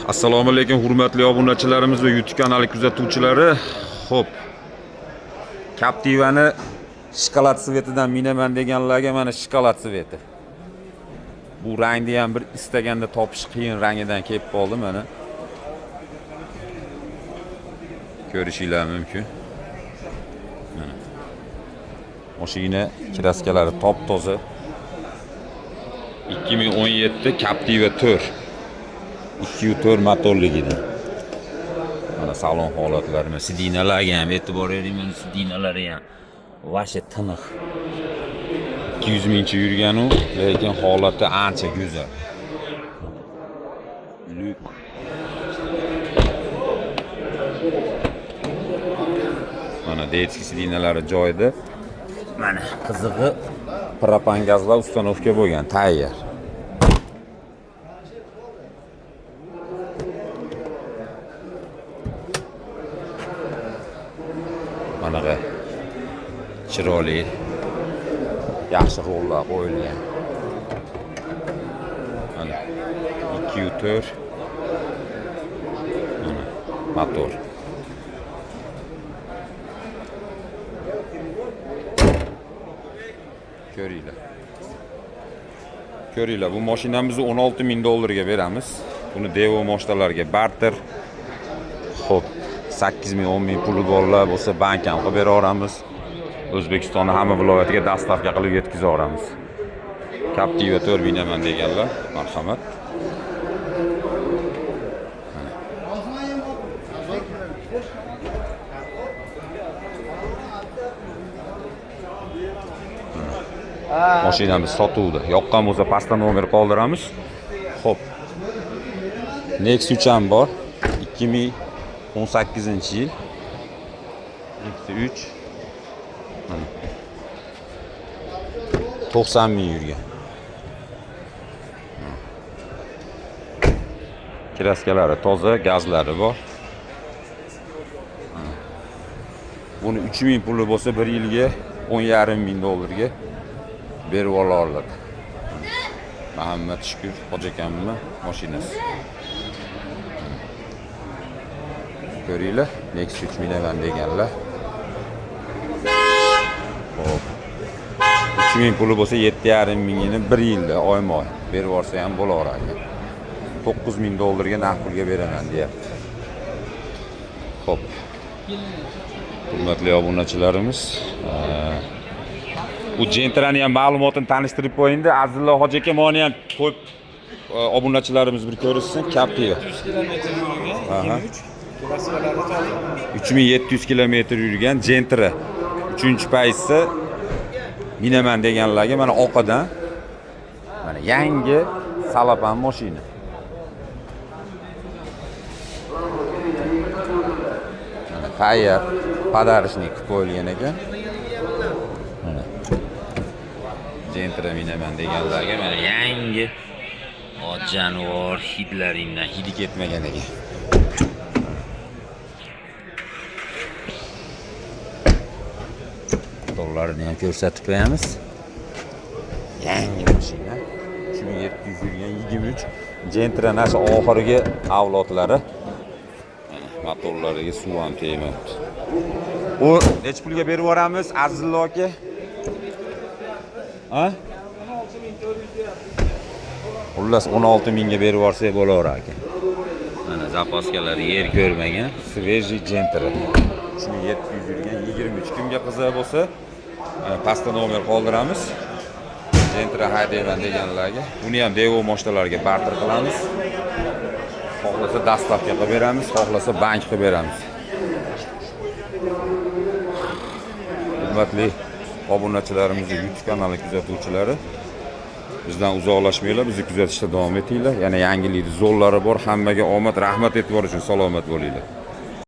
Assalomu alaykum hurmatli obunachilarimiz va YouTube kanali kuzatuvchilari. Xo'p. Captiva'ni shokolad svetidan minaman deganlarga mana shokolad sveti. Bu rangni ham bir istaganda topish qiyin rangidan kelib qoldi mana. Ko'rishinglar mumkin. Mana. Mashina kraskalari top-toza. 2017 Captiva 4. 2.4 motorligidan. Mana salon holatlari, mana sidinalarga ham e'tibor bering, mana sidinalari ham vashe tiniq. 200 mingcha yurgan u, lekin holati ancha go'zal. Lyuk. Mana detskiy sidinalari joyida. Mana qizig'i propan gazlar ustanovka bo'lgan, tayyor. Manaqa chiroyli yaxshi rollar qo'yilgan. Mana 2.4 motor. Ko'ringlar, bu mashinamizni 16 ming dollarga beramiz. Buni Devo moshtalarga barter. Xo'p, 8 ming 10 ming puli borlar bo'lsa bank ham qilib beraveramiz. O'zbekistonning hamma viloyatiga dastavka qilib yetkazib yuboramiz. Captiva 4 minaman deganlar, marhamat. Mashinamiz sotuvda. Yoqqan bo'lsa pastda nomer qoldiramiz. Xo'p. Nexus ham bor. 2018-yil. Nexus 3. 90 ming yurgan. Kraskalari toza, gazlari bor. Buni 3 ming puli bo'lsa 1 yilga 10,5 ming dollarga berib olarlar. Muhammad Shukur hojakamning mashinasi. Ko'ringlar, Nexus 3 minaman deganlar. Xo'p. 3 ming puli bo'lsa 7,5 mingini 1 yilda oyma-oy berib olsa ham bo'laveradi. 9 ming dollarga naqd pulga beraman deyapti. Xo'p. Hurmatli obunachilarimiz, bu Gentrani ham ma'lumotini tanishtirib qo'ying-da. Azizlar hoji aka meni ham qo'yib obunachilarimiz bir ko'rishsin. Captiva 300 kilometr yurgan, 3700 kilometr yurgan Gentra 3-paysi minaman deganlarga mana oqadan mana yangi salapan mashina. Mana tayyor podarishnik qilib qo'yilgan ekan. Mana Gentra minaman deganlarga mana yangi jonivor hidlaringdan hidi ketmagan ekan. Motorlarini ham ko'rsatib qo'yamiz. Yangi mashina. 3700 yurgan 23 Gentra nashi oxirgi avlodlari. Motorlariga suv ham tegmayapti. U nech pulga berib yuboramiz Azizlar aka? Ha? 16 ming. Xullas 16 mingga berib yuborsak bo'laverar ekan. Mana zapaskalari yer ko'rmagan Sveji Gentra. 3700 yurgan 23 kimga qiziq bo'lsa, pastda nomer qoldiramiz. Gentra haydayman deganlarga, buni ham Devo moshtalarga barter qilamiz. Xohlasa dastavka qilib beramiz, xohlasa bank qilib beramiz. Hurmatli obunachilarimiz, YouTube kanali kuzatuvchilari, bizdan uzoqlashmanglar, bizni kuzatishda davom etinglar. Yana yangilik zo'llari bor. Hammaga omad, rahmat, e'tibor uchun salomat bo'linglar.